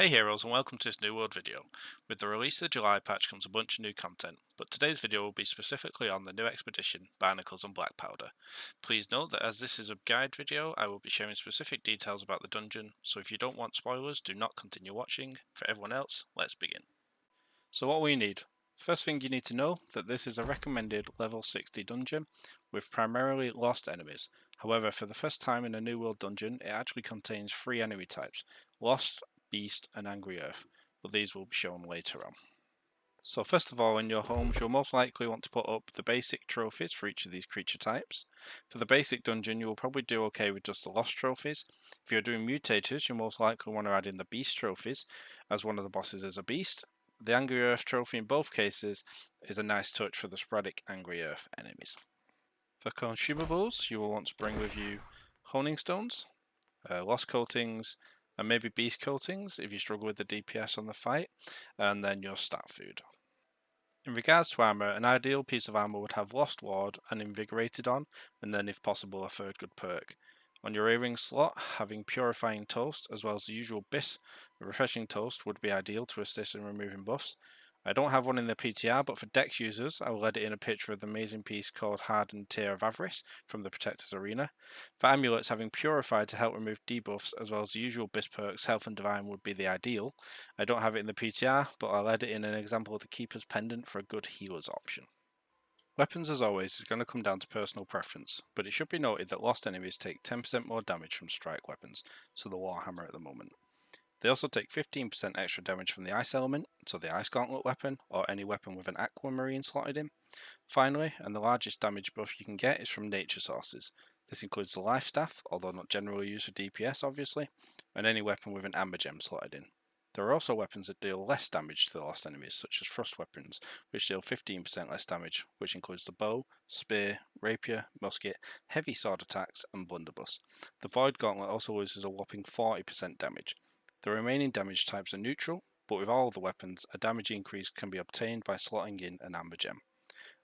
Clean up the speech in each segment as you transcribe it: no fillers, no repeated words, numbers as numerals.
Hey heroes and welcome to this new world video. With the release of the July patch comes a bunch of new content, but today's video will be specifically on the new expedition, Barnacles and Blackpowder. Please note that as this is a guide video, I will be sharing specific details about the dungeon, so if you don't want spoilers, do not continue watching. For everyone else, let's begin. So what we need. First thing you need to know that this is a recommended level 60 dungeon with primarily lost enemies. However, for the first time in a new world dungeon, it actually contains 3 enemy types: Lost, Beast and Angry Earth, but these will be shown later on. So first of all, in your homes you'll most likely want to put up the basic trophies for each of these creature types. For the basic dungeon you will probably do okay with just the Lost trophies. If you're doing mutators you'll most likely want to add in the Beast trophies, as one of the bosses is a beast. The Angry Earth trophy in both cases is a nice touch for the sporadic Angry Earth enemies. For consumables you will want to bring with you honing stones, lost coatings, and maybe beast coatings if you struggle with the DPS on the fight, and then your stat food. In regards to armour, an ideal piece of armour would have Lost Ward and Invigorated on, and then if possible a third good perk. On your A-ring slot, having Purifying Toast as well as the usual BIS, Refreshing Toast would be ideal to assist in removing buffs. I don't have one in the PTR, but for Dex users, I will edit in a picture of the amazing piece called Hardened Tear of Avarice from the Protector's Arena. For amulets, having Purified to help remove debuffs as well as the usual BIS perks, Health and Divine would be the ideal. I don't have it in the PTR, but I'll edit in an example of the Keeper's Pendant for a good healer's option. Weapons, as always, is going to come down to personal preference, but it should be noted that lost enemies take 10% more damage from strike weapons, so the Warhammer at the moment. They also take 15% extra damage from the Ice element, so the Ice Gauntlet weapon, or any weapon with an Aquamarine slotted in. Finally, and the largest damage buff you can get is from nature sources. This includes the Life Staff, although not generally used for DPS obviously, and any weapon with an Amber Gem slotted in. There are also weapons that deal less damage to the lost enemies, such as Thrust weapons, which deal 15% less damage, which includes the bow, spear, rapier, musket, heavy sword attacks, and blunderbuss. The Void Gauntlet also loses a whopping 40% damage. The remaining damage types are neutral, but with all of the weapons, a damage increase can be obtained by slotting in an Amber Gem.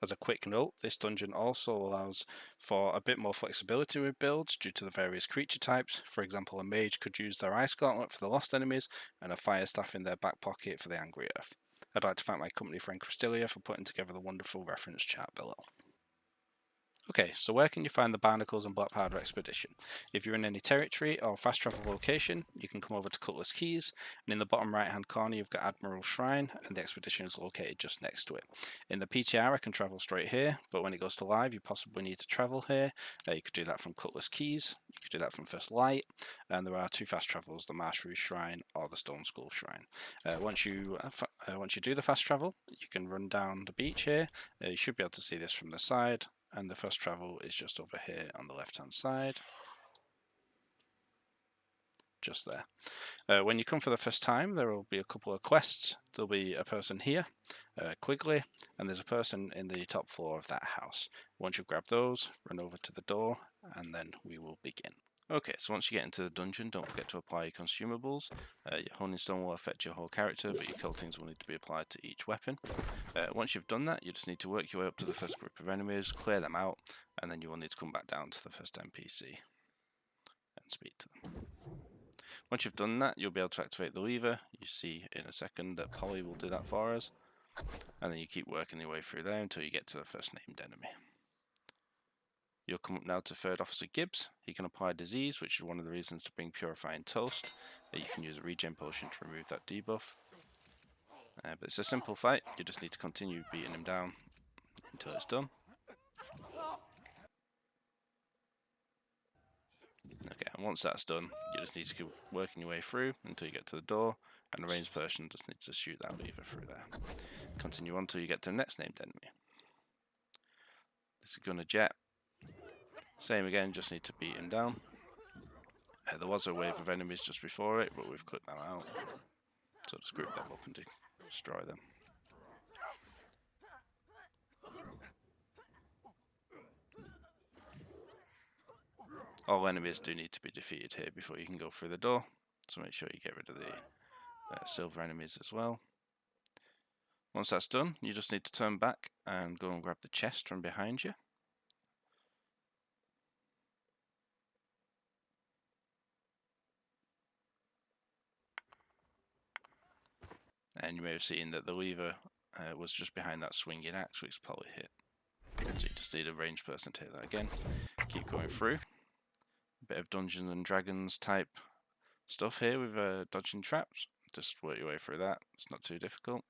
As a quick note, this dungeon also allows for a bit more flexibility with builds due to the various creature types. For example, a mage could use their Ice Gauntlet for the lost enemies and a Fire Staff in their back pocket for the Angry Earth. I'd like to thank my company friend Cristelia for putting together the wonderful reference chart below. Okay, so where can you find the Barnacles and Blackpowder expedition? If you're in any territory or fast travel location, you can come over to Cutlass Keys, and in the bottom right hand corner you've got Admiral Shrine, and the expedition is located just next to it. In the PTR I can travel straight here, but when it goes to live you possibly need to travel here. You could do that from Cutlass Keys, you could do that from First Light, and there are 2 fast travels, the Marsh Rouge Shrine or the Stone Skull Shrine. Once you do the fast travel, you can run down the beach here. You should be able to see this from the side. And the first travel is just over here on the left hand side, just there. When you come for the first time there will be a couple of quests. There'll be a person here, Quigley, and there's a person in the top floor of that house. Once you've grabbed those, run over to the door and then we will begin. Okay, so once you get into the dungeon, don't forget to apply your consumables. Your honing stone will affect your whole character, but your coatings will need to be applied to each weapon. Once you've done that, you just need to work your way up to the first group of enemies, clear them out, and then you will need to come back down to the first NPC and speak to them. Once you've done that, you'll be able to activate the lever. You see in a second that Polly will do that for us, and then you keep working your way through there until you get to the first named enemy. You'll come up now to 3rd Officer Gibbs. He can apply disease, which is one of the reasons to bring Purifying Toast. You can use a regen potion to remove that debuff. But it's a simple fight, you just need to continue beating him down until it's done. Okay, and once that's done, you just need to keep working your way through until you get to the door, and the ranged person just needs to shoot that lever through there. Continue on until you get to the next named enemy. This is Gunner Jett. Same again, just need to beat him down. There was a wave of enemies just before it, but we've clipped them out. So just group them up and destroy them. All enemies do need to be defeated here before you can go through the door, so make sure you get rid of the silver enemies as well. Once that's done, you just need to turn back and go and grab the chest from behind you. and you may have seen that the lever was just behind that swinging axe, which probably hit. So you just need a ranged person to hit that again. Keep going through. A bit of Dungeons and Dragons type stuff here with dodging traps. Just work your way through that. It's not too difficult.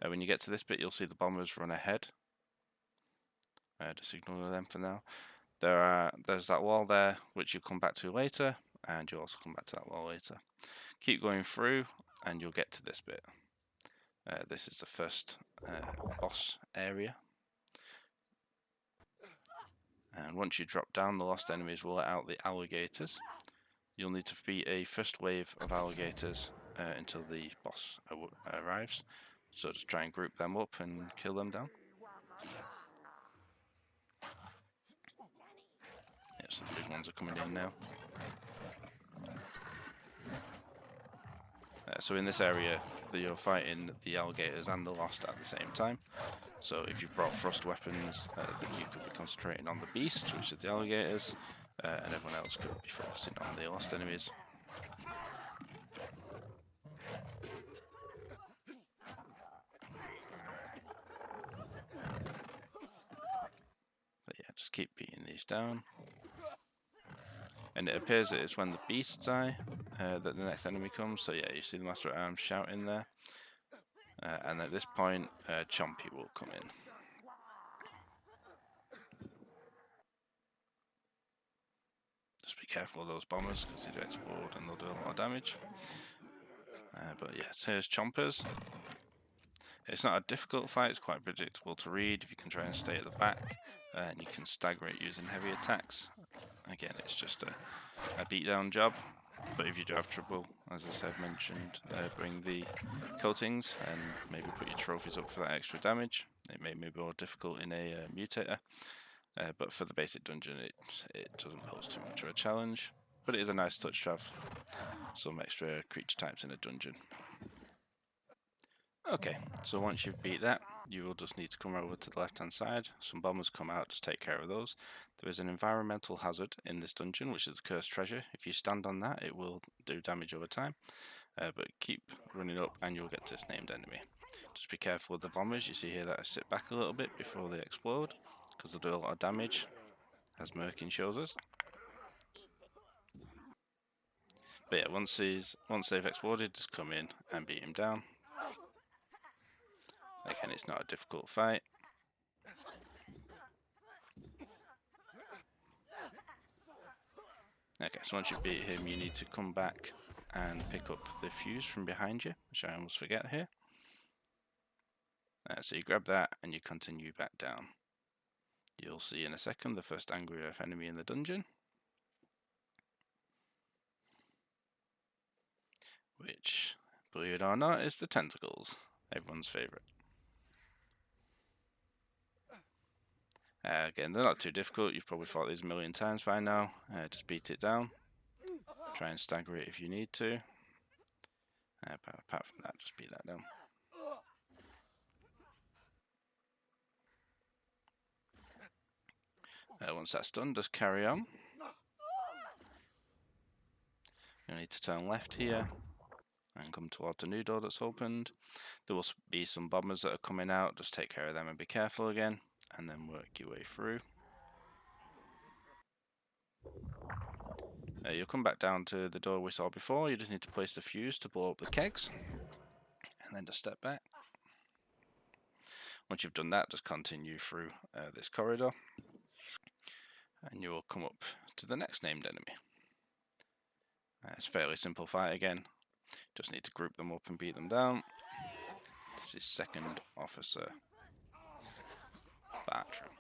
When you get to this bit, you'll see the bombers run ahead. Just ignore them for now. There's that wall there, which you'll come back to later, and you'll also come back to that wall later. Keep going through, and you'll get to this bit. This is the first boss area. And once you drop down, the lost enemies will let out the alligators. You'll need to defeat a first wave of alligators until the boss arrives. So just try and group them up and kill them down. Yeah, some big ones are coming in now. So in this area, you're fighting the alligators and the lost at the same time. So if you've brought thrust weapons, then you could be concentrating on the beast, which is the alligators, and everyone else could be focusing on the lost enemies. But yeah, just keep beating these down. And it appears that it's when the beasts die that the next enemy comes. So yeah, you see the Master at Arms shouting there. And at this point, Chompy will come in. Just be careful of those bombers, because they do explode and they'll do a lot of damage. But yeah, so here's Chompers. It's not a difficult fight, it's quite predictable to read if you can try and stay at the back, and you can stagger it using heavy attacks. Again, it's just a beatdown job, but if you do have trouble, as I said, mentioned, bring the coatings and maybe put your trophies up for that extra damage. It may be more difficult in a mutator, but for the basic dungeon it doesn't pose too much of a challenge, but it is a nice touch to have some extra creature types in a dungeon. Okay, so once you've beat that, you will just need to come over to the left hand side. Some bombers come out, just take care of those. There is an environmental hazard in this dungeon, which is the cursed treasure. If you stand on that, it will do damage over time, but keep running up and you'll get to this named enemy. Just be careful with the bombers. You see here that I sit back a little bit before they explode, because they'll do a lot of damage, as Merkin shows us. But yeah, once they've exploded, just come in and beat him down. Again, it's not a difficult fight. Okay, so once you beat him, you need to come back and pick up the fuse from behind you, which I almost forget here. So you grab that and you continue back down. You'll see in a second the first angry earth enemy in the dungeon, which, believe it or not, is the Tendrils, everyone's favourite. Again, they're not too difficult. You've probably fought these a million times by now. Just beat it down. Try and stagger it if you need to. But apart from that, just beat that down. Once that's done, just carry on. You'll need to turn left here and come towards the new door that's opened. There will be some bombers that are coming out. Just take care of them and be careful again, and then work your way through. You'll come back down to the door we saw before. You just need to place the fuse to blow up the kegs, and then just step back. Once you've done that, just continue through this corridor, and you will come up to the next named enemy. It's a fairly simple fight again. Just need to group them up and beat them down. This is second Officer Bartram.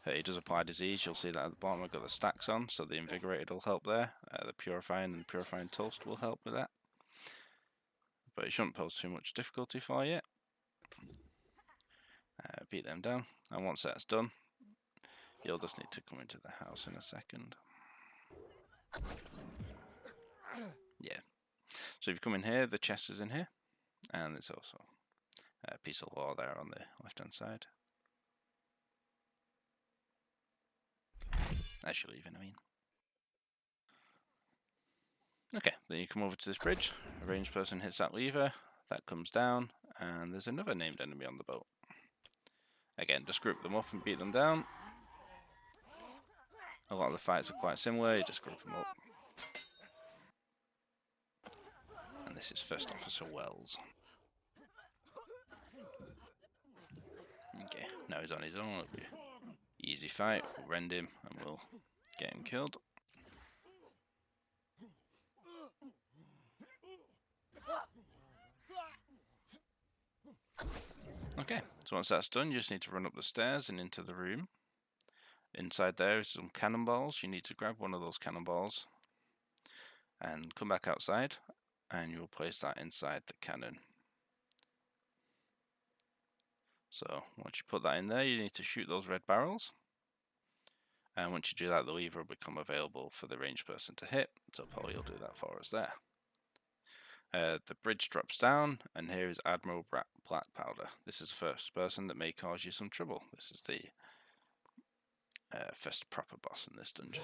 He does apply disease. You'll see that at the bottom I've got the stacks on, so the Invigorated will help there. The Purifying and the Purifying Toast will help with that. But it shouldn't pose too much difficulty for you. Beat them down, and once that's done, you'll just need to come into the house in a second. Yeah. So if you come in here, the chest is in here, and there's also a piece of lore there on the left hand side. As you're leaving, I mean. Okay, then you come over to this bridge, a ranged person hits that lever, that comes down, and there's another named enemy on the boat. Again, just group them up and beat them down. A lot of the fights are quite similar, you just group them up. And this is First Officer Wells. Okay, now he's on his own, it'll be an easy fight, we'll rend him and we'll get him killed. Okay, so once that's done, you just need to run up the stairs and into the room. Inside there is some cannonballs. You need to grab one of those cannonballs and come back outside, and you'll place that inside the cannon. So once you put that in there, you need to shoot those red barrels. And once you do that, the lever will become available for the ranged person to hit. So Polly will do that for us there. The bridge drops down, and here is Admiral Blackpowder. This is the first person that may cause you some trouble. This is the first proper boss in this dungeon.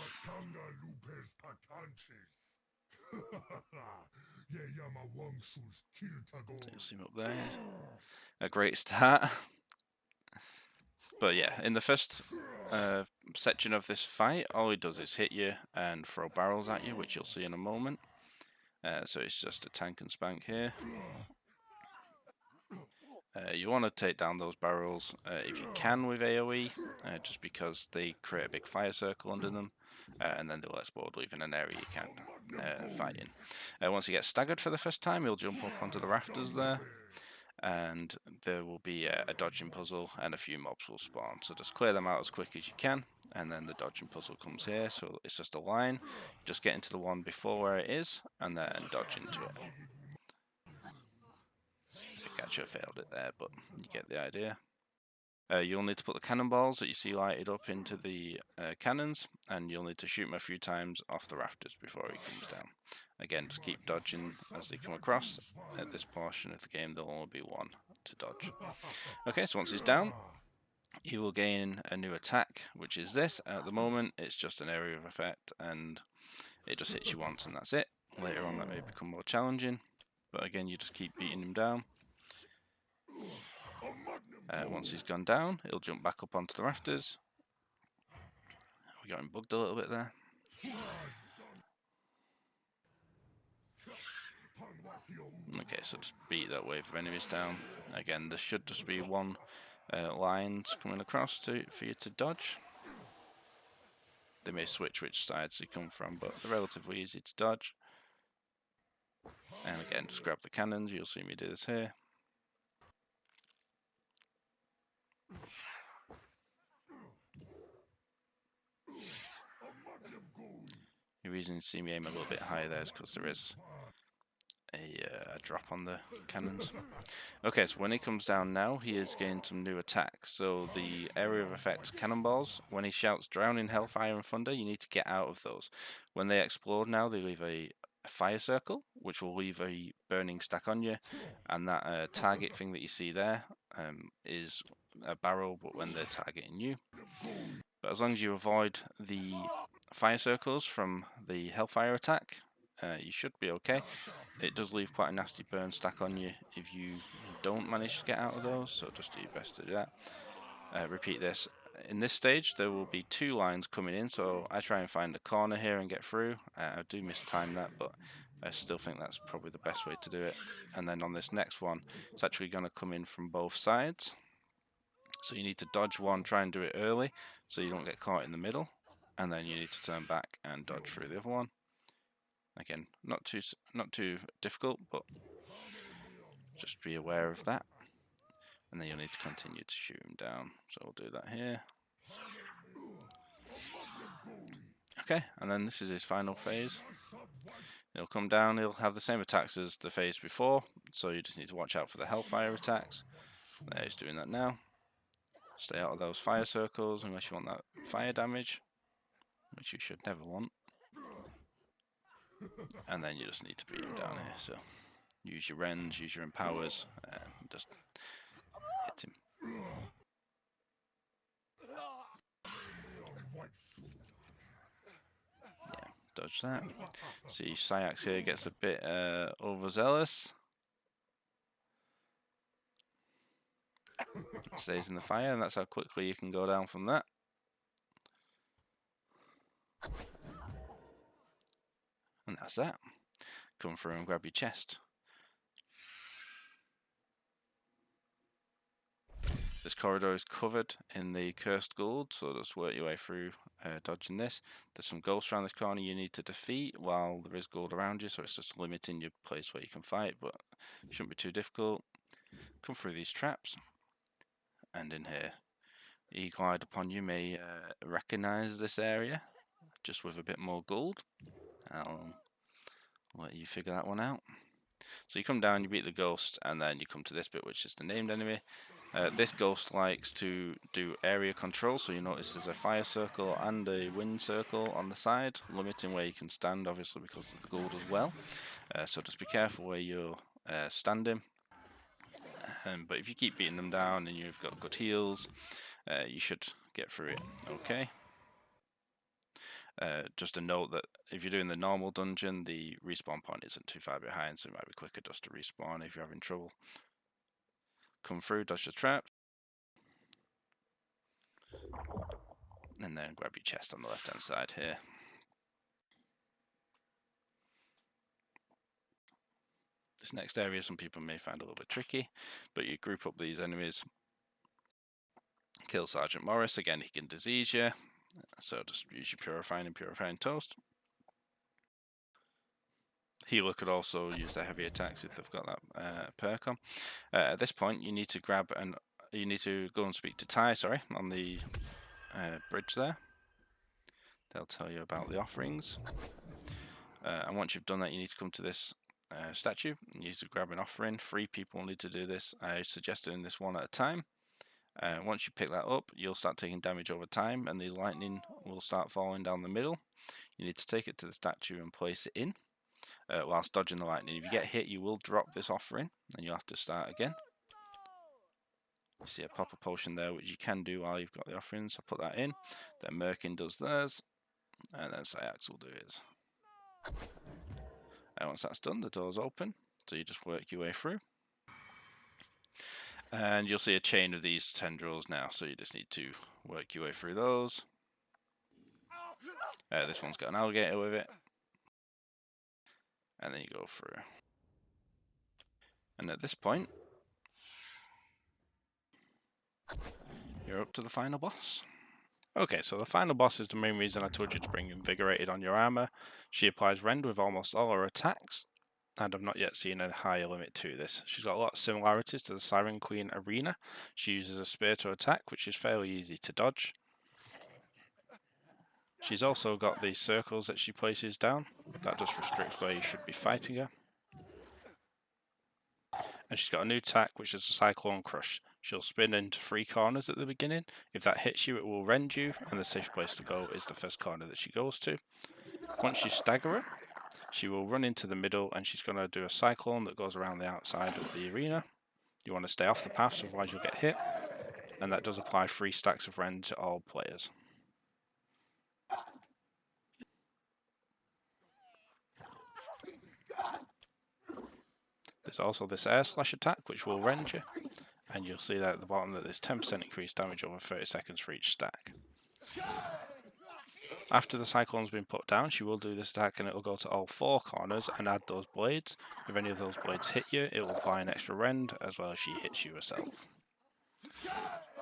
So you'll see him up there. A great start. But yeah, in the first section of this fight, all he does is hit you and throw barrels at you, which you'll see in a moment. So it's just a tank and spank here. You want to take down those barrels if you can with AoE, just because they create a big fire circle under them, and then they'll explode, leaving an area you can't fight in. Once you get staggered for the first time, you'll jump up onto the rafters there, and there will be a dodging puzzle, and a few mobs will spawn. So just clear them out as quick as you can, and then the dodging puzzle comes here. So it's just a line. Just get into the one before where it is, and then dodge into it. I think I should have failed it there, but you get the idea. You'll need to put the cannonballs that you see lighted up into the cannons, and you'll need to shoot them a few times off the rafters before he comes down. Again, just keep dodging as they come across. At this portion of the game, there'll only be one to dodge. Okay, so once he's down, he will gain a new attack, which is this. At the moment, it's just an area of effect, and it just hits you once, and that's it. Later on, that may become more challenging, but again, you just keep beating him down. Once he's gone down, he'll jump back up onto the rafters. We got him bugged a little bit there. Okay, so just beat that wave of enemies down. Again, there should just be one line coming across for you to dodge. They may switch which sides they come from, but they're relatively easy to dodge. And again, just grab the cannons. You'll see me do this here. The reason you see me aim a little bit higher there is because there is a drop on the cannons. Okay, so when he comes down now, he is getting some new attacks. So the area of effects cannonballs, when he shouts "Drown in Hellfire and Thunder," you need to get out of those. When they explode now, they leave a fire circle, which will leave a burning stack on you, and that target thing that you see there is a barrel, but when they're targeting you. But as long as you avoid the fire circles from the Hellfire attack, you should be okay. It does leave quite a nasty burn stack on you if you don't manage to get out of those, so just do your best to do that. Repeat this. In this stage, there will be two lines coming in, so I try and find a corner here and get through. I do mistime that, but I still think that's probably the best way to do it. And then on this next one, it's actually going to come in from both sides. So you need to dodge one, try and do it early, so you don't get caught in the middle. And then you need to turn back and dodge through the other one. Again, not too difficult, but just be aware of that. And then you'll need to continue to shoot him down. So we'll do that here. Okay, and then this is his final phase. He'll come down, he'll have the same attacks as the phase before, so you just need to watch out for the Hellfire attacks. There, he's doing that now. Stay out of those fire circles unless you want that fire damage, which you should never want. And then you just need to beat him down here, so use your rends, use your empowers, and just hit him. Yeah, Dodge that. See, Syax here gets a bit overzealous. Stays in the fire, and that's how quickly you can go down from that. And that's that. Come through and grab your chest. This corridor is covered in the cursed gold, so just work your way through dodging this. There's some ghosts around this corner you need to defeat while there is gold around you, so it's just limiting your place where you can fight, but it shouldn't be too difficult. Come through these traps, and in here. Eagle eyed upon you may recognise this area, just with a bit more gold. I'll let you figure that one out. So you come down, you beat the ghost, and then you come to this bit, which is the named enemy. This ghost likes to do area control, so you notice there's a fire circle and a wind circle on the side, limiting where you can stand, obviously because of the gold as well. So just be careful where you're standing. But if you keep beating them down and you've got good heals, you should get through it okay. Just a note that if you're doing the normal dungeon, the respawn point isn't too far behind, so it might be quicker just to respawn if you're having trouble. Come through, dodge the trap, and then grab your chest on the left hand side here. This next area some people may find a little bit tricky, but you group up these enemies, kill Sergeant Morris, again he can disease you, so just use your purifying and purifying toast. Healer could also use their heavy attacks if they've got that perk on. At this point, you need to go and speak to Ty, on the bridge there. They'll tell you about the offerings. And once you've done that, you need to come to this statue. You need to grab an offering. 3 people need to do this. I suggest doing this one at a time. Once you pick that up, you'll start taking damage over time, and the lightning will start falling down the middle. You need to take it to the statue and place it in. Whilst dodging the lightning. If you get hit, you will drop this offering, and you'll have to start again. You see a pop a potion there, which you can do while you've got the offering, so put that in. Then Merkin does theirs, and then Syax will do his. And once that's done, the door's open, so you just work your way through. And you'll see a chain of these tendrils now, so you just need to work your way through those. This one's got an alligator with it. And then you go through. And at this point, you're up to the final boss. Okay, so the final boss is the main reason I told you to bring Invigorated on your armor. She applies rend with almost all her attacks, and I've not yet seen a higher limit to this. She's got a lot of similarities to the Siren Queen Arena. She uses a spear to attack, which is fairly easy to dodge. She's also got these circles that she places down. That just restricts where you should be fighting her. And she's got a new attack, which is a Cyclone Crush. She'll spin into 3 corners at the beginning. If that hits you, it will rend you, and the safe place to go is the first corner that she goes to. Once you stagger her, she will run into the middle, and she's going to do a cyclone that goes around the outside of the arena. You want to stay off the paths, otherwise you'll get hit. And that does apply 3 stacks of rend to all players. There's also this air slash attack, which will rend you, and you'll see that at the bottom that there's 10% increased damage over 30 seconds for each stack. After the cyclone's been put down, she will do this attack, and it will go to all 4 corners and add those blades. If any of those blades hit you, it will apply an extra rend, as well as she hits you herself.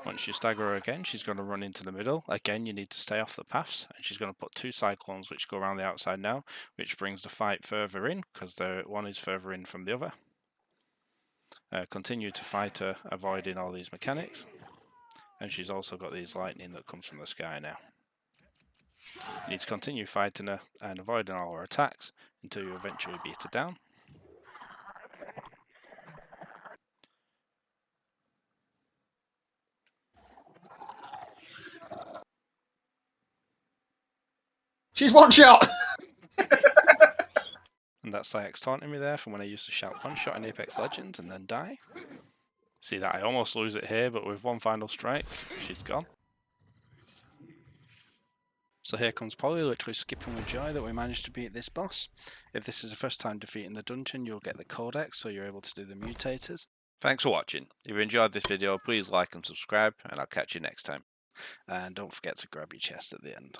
Once you stagger her again, she's going to run into the middle. Again, you need to stay off the paths, and she's going to put 2 cyclones which go around the outside now, which brings the fight further in, because one is further in from the other. Continue to fight her, avoiding all these mechanics. And she's also got these lightning that comes from the sky now. You need to continue fighting her and avoiding all her attacks until you eventually beat her down. She's one shot! And that's Syax taunting me there from when I used to shout one shot in Apex Legends and then die. See that I almost lose it here, but with one final strike, she's gone. So here comes Polly, literally skipping with joy that we managed to beat this boss. If this is the first time defeating the dungeon, you'll get the codex, so you're able to do the mutators. Thanks for watching. If you enjoyed this video, please like and subscribe, and I'll catch you next time. And don't forget to grab your chest at the end.